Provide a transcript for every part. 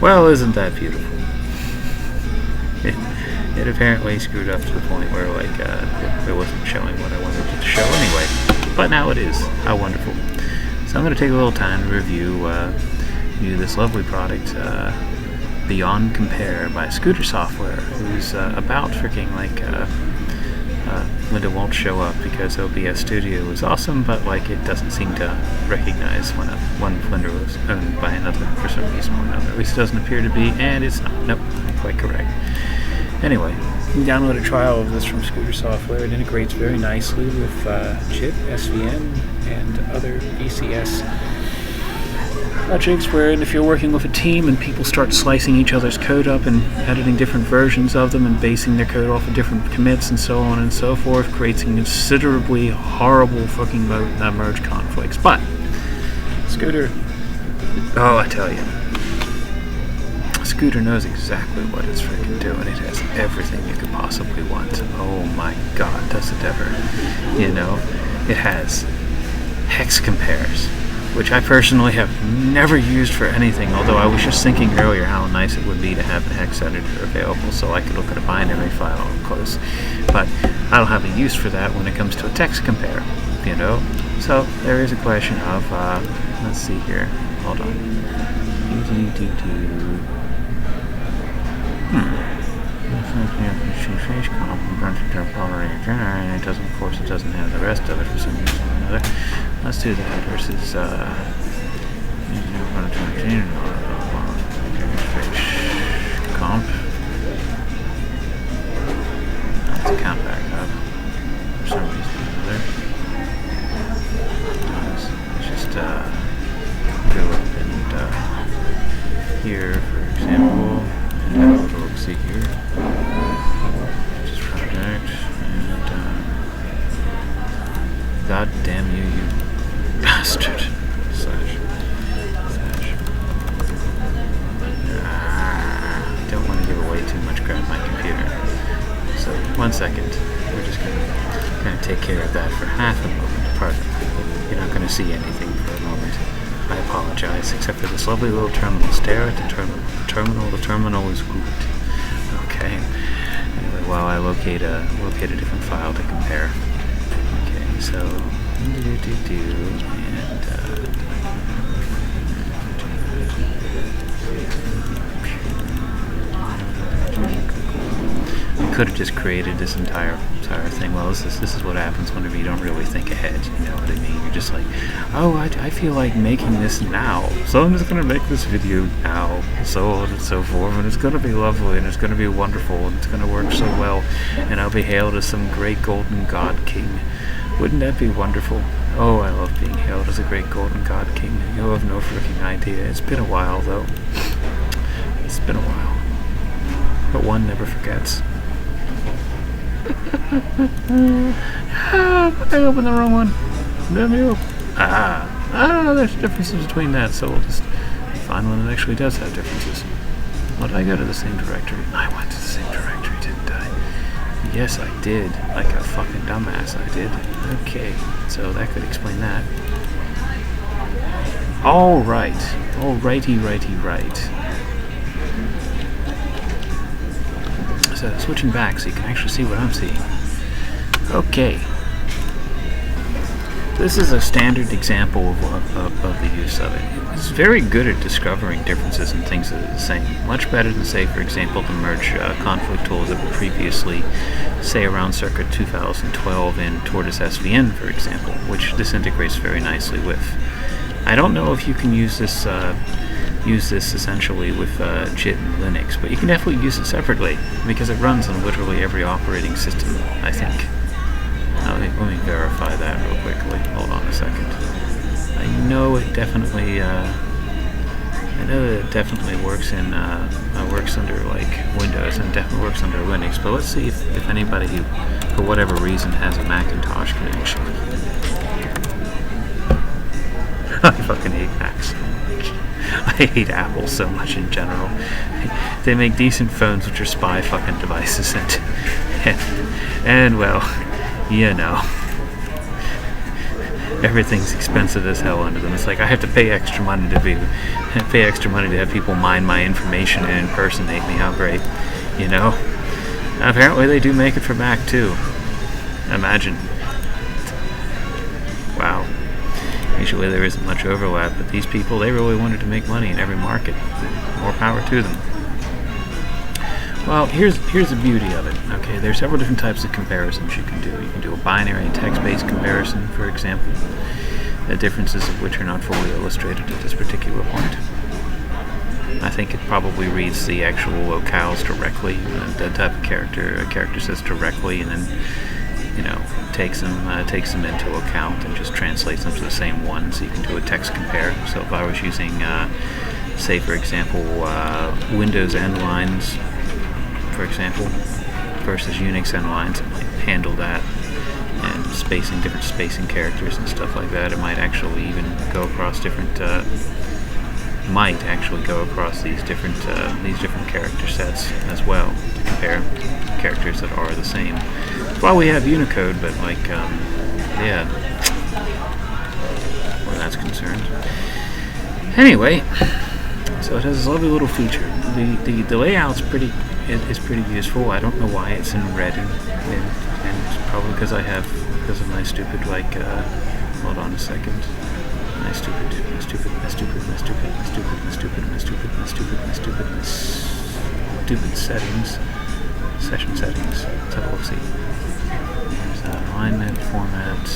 Well, isn't that beautiful? It apparently screwed up to the point where it wasn't showing what I wanted it to show anyway. But now it is. How wonderful. So I'm going to take a little time to review this lovely product, Beyond Compare by Scooter Software, who's about freaking when it won't show up because OBS Studio is awesome, but it doesn't seem to recognize when one Blender was owned by another for some reason or another. At least it doesn't appear to be, and it's not. Nope, not quite correct. Anyway, you can download a trial of this from Scooter Software. It integrates very nicely with JIT, SVN, and other VCS projects wherein if you're working with a team and people start slicing each other's code up and editing different versions of them and basing their code off of different commits and so on and so forth, creates considerably horrible fucking merge conflicts. But Scooter, oh, I tell you, Scooter knows exactly what it's freaking doing. It has everything you could possibly want. Oh my god, does it ever. It has hex compares, which I personally have never used for anything, although I was just thinking earlier how nice it would be to have the hex editor available so I could look at a binary file up close. But I don't have a use for that when it comes to a text compare, So there is a question of, let's see here, hold on. And it doesn't, of course, it doesn't have the rest of it for some reason or another. Let's do that versus comp. That's a count backup for some reason or another. Let's just go up and here, for example, and have a little look-see here. Just project, and god damn you, you bastard. Slash. I don't want to give away too much crap on my computer. So, 1 second. We're just going to take care of that for half a moment. Pardon. You're not going to see anything for a moment. I apologize, except for this lovely little terminal. Stare at the terminal. The terminal is good. Okay. Anyway, while I locate a different file to compare. Okay, so I could have just created this entire thing. Well, this is what happens whenever you don't really think ahead. You know what I mean? You're just like, oh, I feel like making this now, so I'm just gonna make this video now, so on and so forth, and it's gonna be lovely, and it's gonna be wonderful, and it's gonna work so well, and I'll be hailed as some great golden god king. Wouldn't that be wonderful? Oh, I love being hailed as a great golden god king. You have no freaking idea. It's been a while, though. It's been a while. But one never forgets. I opened the wrong one. Damn you. There's differences between that, so we'll just find one that actually does have differences. What did I go to the same directory? I went to the same directory, didn't I? Yes, I did. Like a fucking dumbass, I did. Okay, so that could explain that. Alright. Right. So, switching back so you can actually see what I'm seeing. Okay. This is a standard example of the use of it. It's very good at discovering differences in things that are the same. Much better than, say, for example, the merge conflict tools that were previously, say, around circa 2012 in Tortoise SVN, for example, which this integrates very nicely with. I don't know if you can use this essentially with JIT and Linux, but you can definitely use it separately because it runs on literally every operating system, I think. Let me verify that real quickly. Hold on a second. I know it definitely works in works under Windows and definitely works under Linux. But let's see if anybody who, for whatever reason, has a Macintosh connection. I fucking hate Macs. I hate Apple so much in general. They make decent phones which are spy fucking devices and well, you know. everything's expensive as hell under them. It's like I have to pay extra money to have people mine my information and impersonate me. How great, you know? Apparently they do make it for Mac too. Imagine. Wow. Usually there isn't much overlap, but these people, they really wanted to make money in every market. More power to them. Well, here's the beauty of it. Okay, there's several different types of comparisons you can do. You can do a binary and text-based comparison, for example, the differences of which are not fully illustrated at this particular point. I think it probably reads the actual locales directly, the type of character a character says directly, and then takes them into account and just translates them to the same one. So you can do a text compare. So if I was using, say for example, Windows end lines, for example, versus Unix end lines, it might handle that, and different spacing characters and stuff like that. It might actually even go across these different character sets as well to compare characters that are the same. Well, we have Unicode, but where that's concerned. Anyway, so it has this lovely little feature. The layout's pretty useful. I don't know why it's in red, and it's probably because of my stupid hold on a second. My stupid settings. Session settings. Let's have a look-see. There's alignment, format,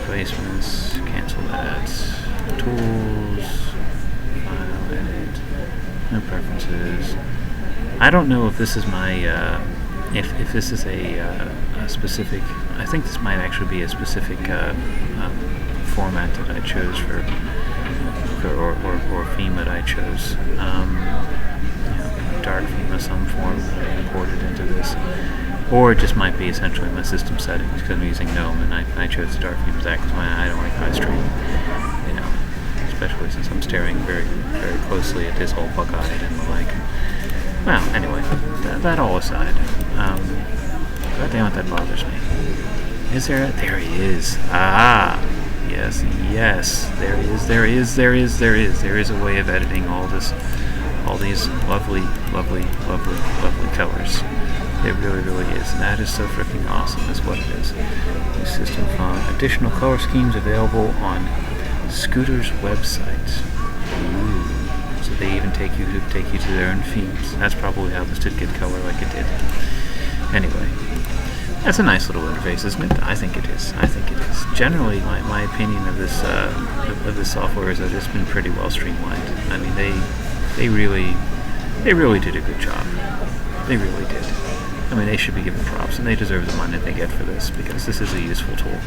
placements, cancel that, tools, file, edit, no preferences. I don't know if this is my, if this is a specific, I think this might actually be a specific format that I chose or theme that I chose. Dark theme of some form that I imported into this, or it just might be essentially my system settings because I'm using GNOME and I chose dark theme because I don't like high stream, especially since I'm staring very, very closely at this whole bug-eyed and the like. Well, anyway, that all aside, God damn it, that bothers me. Is there? There he is. Ah, yes, there is a way of editing all these lovely colors. It really is. And that is so freaking awesome, is what it is. New system font. Additional color schemes available on Scooter's website. Ooh. So they even take you to their own themes. That's probably how this did get color like it did. Anyway, that's a nice little interface, isn't it? I think it is. Generally, my opinion of this software is that it's been pretty well streamlined. I mean, they really did a good job. They really did. I mean, they should be given props, and they deserve the money they get for this, because this is a useful tool.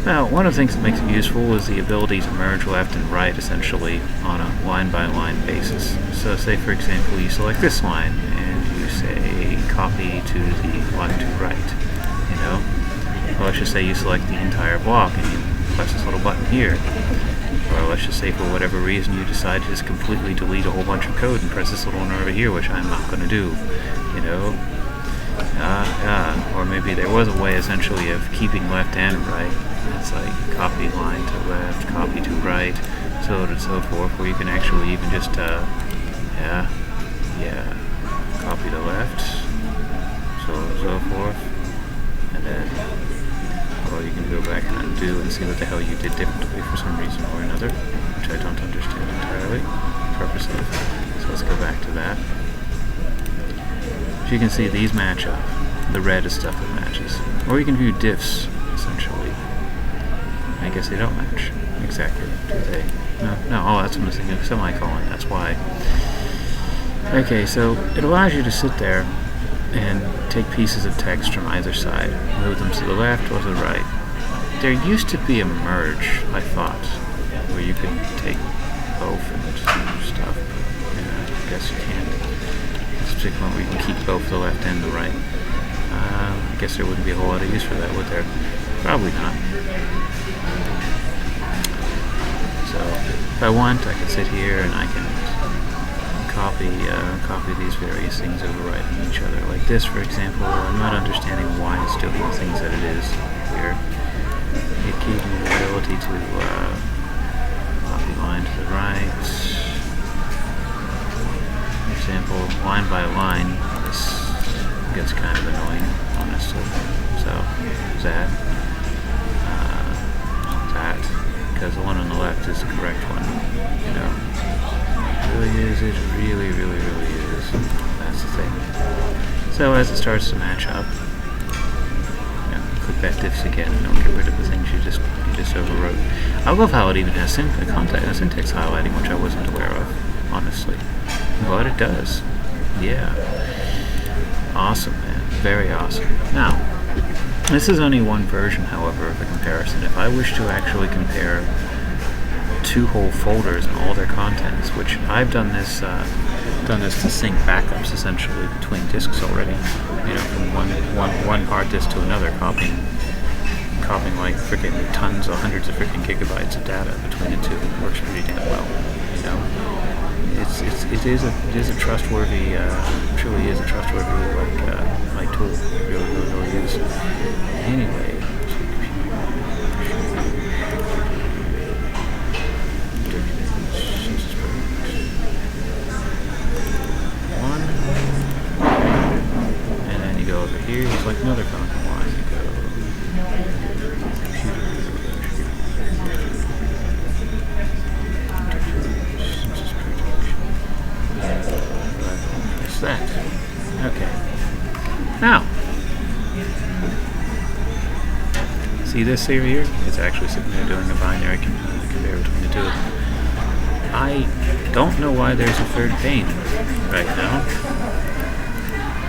Now, one of the things that makes it useful is the ability to merge left and right, essentially, on a line-by-line basis. So, say, for example, you select this line, and you say copy to the line to right, Or let's just say you select the entire block, and you press this little button here. Or let's just say for whatever reason you decide to just completely delete a whole bunch of code and press this little one over here, which I'm not going to do, Or maybe there was a way essentially of keeping left and right. It's like copy line to left, copy to right, so on and so forth, where you can actually even just, copy to left, so on and so forth, and then or you can go back and undo and see what the hell you did differently for some reason or another, which I don't understand entirely the purpose of. So let's go back to that. So you can see these match up. The red is stuff that matches. Or you can view diffs, essentially. I guess they don't match exactly, do they? No, oh, that's missing a semicolon, that's why. Okay, so it allows you to sit there and take pieces of text from either side, move them to the left or to the right. There used to be a merge, I thought, where you could take both and stuff, but I guess you can't. There's a particular one where you can keep both the left and the right. I guess there wouldn't be a whole lot of use for that, would there? Probably not. So, if I want, I can sit here and I can copy these various things overriding each other. Like this, for example, I'm not understanding why it's doing the things that it is here. gave me the ability to copy line to the right. For example, line by line, this gets kind of annoying, honestly. So, that, because the one on the left is the correct one, you know. It really is, it really, really, really is. That's the thing. So as it starts to match up, click that diffs again, and it'll get rid of the things you just overwrote. I love how it even has syntax highlighting, which I wasn't aware of, honestly. But it does. Yeah. Awesome, man. Very awesome. Now, this is only one version, however, of the comparison. If I wish to actually compare two whole folders and all their contents, which I've done this to sync backups essentially between disks already, you know, from one hard disk to another, copying like freaking tons or hundreds of freaking gigabytes of data between the two. It works pretty damn well, you know. It is a trustworthy, truly is a trustworthy like tool. Really is. Anyway. Over here, it's like another common line. You go it's that. Okay. Now, see this over here? It's actually sitting there doing a binary compare between the two of them. I don't know why there's a third pane right now,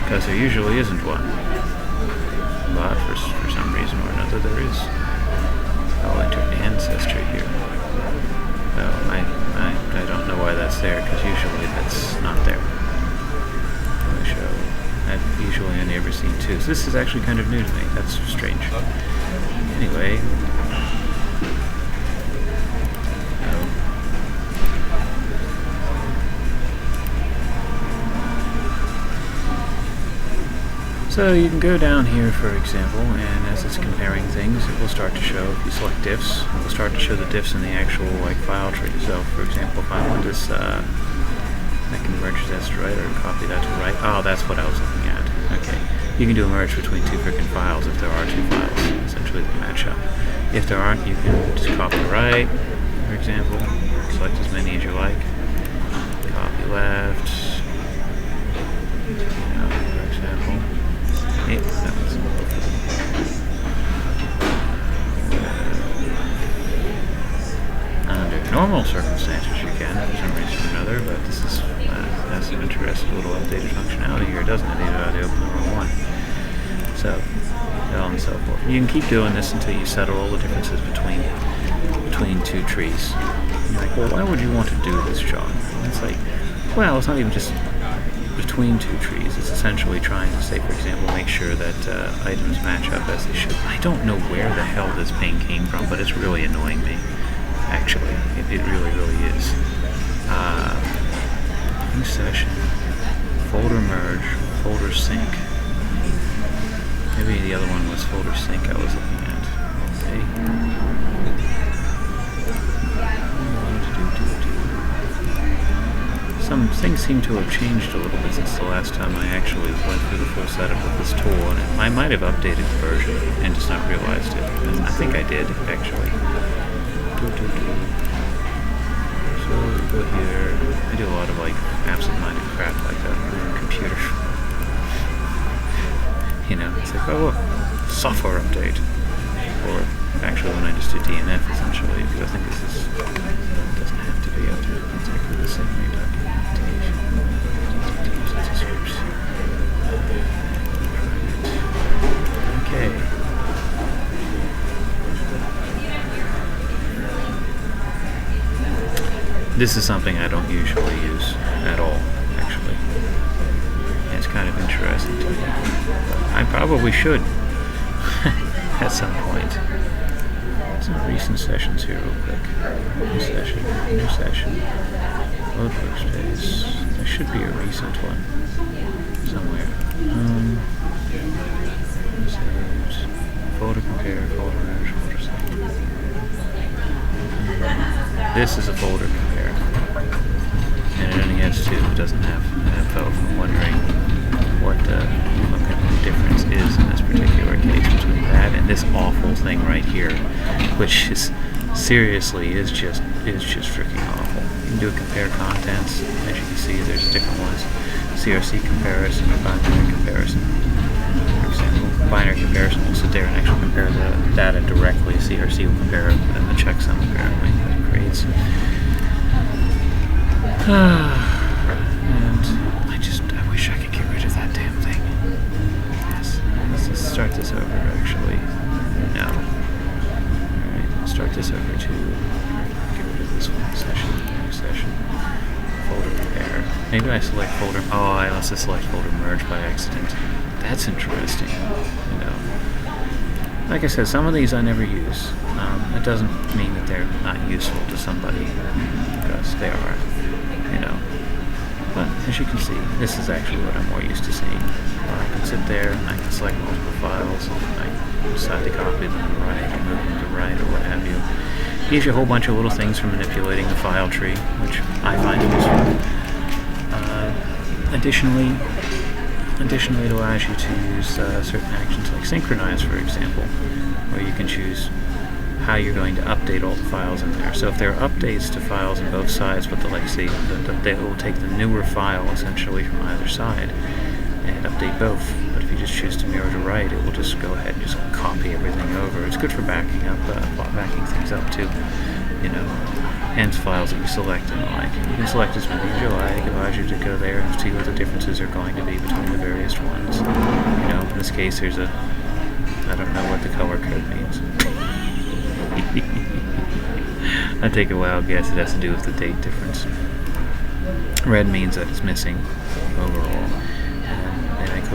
because there usually isn't one, but for some reason or another there is. I'll enter ancestry here. Well, I don't know why that's there, because usually that's not there. I'll show. I've usually only ever seen two, so this is actually kind of new to me. That's strange. Anyway. So you can go down here, for example, and as it's comparing things, it will start to show, if you select diffs, it will start to show the diffs in the actual file tree. So, for example, if I want this, I can merge this to right or copy that to right. Oh, that's what I was looking at. Okay. You can do a merge between two freaking files if there are two files, essentially that match up. If there aren't, you can just copy right, for example, select as many as you like, copy left, for example. Under normal circumstances you can, for some reason or another, but this is has some interesting little updated functionality here, doesn't it? Either out of open the wrong one. So on and so forth. You can keep doing this until you settle all the differences between two trees. You're like, well, why would you want to do this, John? And it's like, well, it's not even just between two trees. It's essentially trying to say, for example, make sure that items match up as they should. I don't know where the hell this pane came from, but it's really annoying me. Actually, it really, really is. New session, folder merge, folder sync. Maybe the other one was folder sync I was looking at. Okay. Some things seem to have changed a little bit since the last time I actually went through the full setup of this tool, and I might have updated the version and just not realized it. And I think I did, actually. So we go here. I do a lot of absent-minded crap like that on the computer. It's like, oh look, software update. Or actually when I just do DNF essentially, because I think this doesn't have to be updated. Exactly the same way documentation. Okay. This is something I don't usually use at all, actually. It's kind of interesting to me. I probably should at some point. Some recent sessions here real quick. New session. Load workspace. There should be a recent one somewhere. Saved. Folder compare, folder merge, folder sync. This is a folder compare, and it only has two. It doesn't have info. If I'm wondering what kind of difference is in this particular case between that and this awful thing right here, which is seriously is just freaking awful. You can do a compare contents. As you can see, there's different ones: CRC comparison or binary comparison. For example, binary comparison will sit there and actually compare the data directly. CRC will compare it and the checksum apparently that it creates. And I wish I could get rid of that damn thing. Yes. Let's just start this over actually. No. Alright, let's start this over to get rid of this one. Session. Folder compare. Maybe I select folder. Oh, I must have select folder merge by accident. That's interesting. You know. Like I said, some of these I never use. It doesn't mean that they're not useful to somebody, because they are, you know. But as you can see, this is actually what I'm more used to seeing. I can sit there and I can select multiple files, and I can decide to copy them to right, or move them to right, or what have you. It gives you a whole bunch of little things for manipulating the file tree, which I find useful. Additionally, it allows you to use certain actions like synchronize, for example, where you can choose how you're going to update all the files in there. So if there are updates to files on both sides, but they will take the newer file essentially from either side and update both. But if you just choose to mirror to right, it will just go ahead and just copy everything over. It's good for backing things up too, you know, and files that you select and the like. You can select as many as you like. It allows you to go there and see what the differences are going to be between the various ones. You know, in this case, there's I don't know what the color code means. I take a wild guess it has to do with the date difference. Red means that it's missing overall, and they make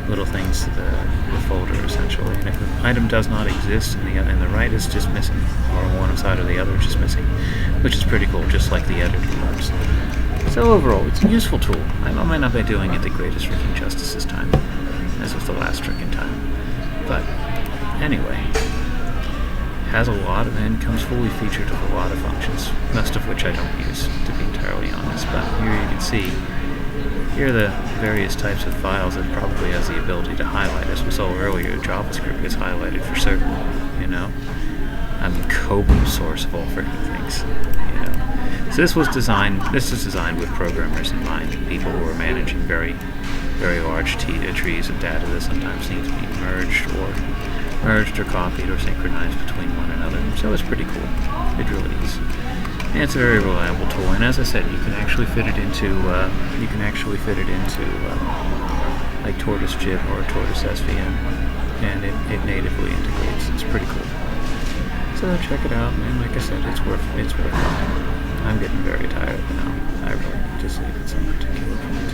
little things to the folder essentially. And if an item does not exist in the right, it's just missing, or on one side or the other, it's just missing, which is pretty cool, just like the editor works. So overall, it's a useful tool. I might not be doing it the greatest freaking justice this time, as with the last freaking time, but anyway. Has a lot of and comes fully featured with a lot of functions, most of which I don't use, to be entirely honest. But here you can see, here are the various types of files that probably has the ability to highlight. As we saw earlier, JavaScript gets highlighted for certain, you know. I'm the Cobol source of all freaking things, you know. So this is designed with programmers in mind, people who are managing very, very large trees of data that sometimes need to be merged or copied or synchronized between one another. So it's pretty cool. It really is. And it's a very reliable tool. And as I said, you can actually fit it into like Tortoise JIT or Tortoise SVN, and it natively integrates. It's pretty cool. So check it out, and like I said, it's worth time. I'm getting very tired now. I really need to sleep at some particular point.